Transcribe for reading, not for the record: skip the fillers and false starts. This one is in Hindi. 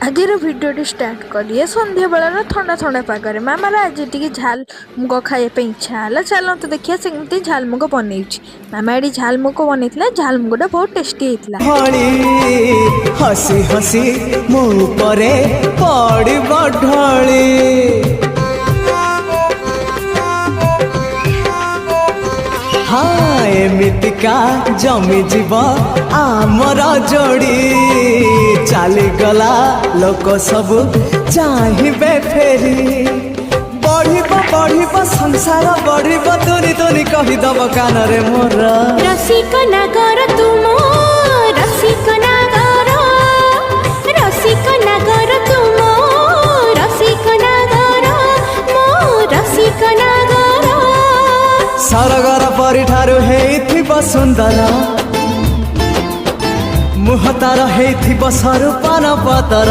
आज भिडियो स्टार्ट करिए सन्ध्या बेलार थंडा थंडा पागरे मामार आज टी झाल मुग खाइबा इच्छा है चल तो देखिए सेमती झाल मुग बन मामा ये झाल मुग बन झाल मुगटा बहुत टेस्टी होता हसी हसी मो परे पड़ी बढ़ली हाँ एमितिका जमी जीव आमर जोड़ी चली गला लोक सब चाहिए फेरी बढ़ संसार बढ़ तुनी तुनी कहीदब कान रे मोर रसिक नागर तुम रसिक नागर रसिक नागर तुम रसिक नागर मो रसिक नागर सरगर परी ठारू हेइथिब सुंदर मुह तार हेइथिब सरूपान पतर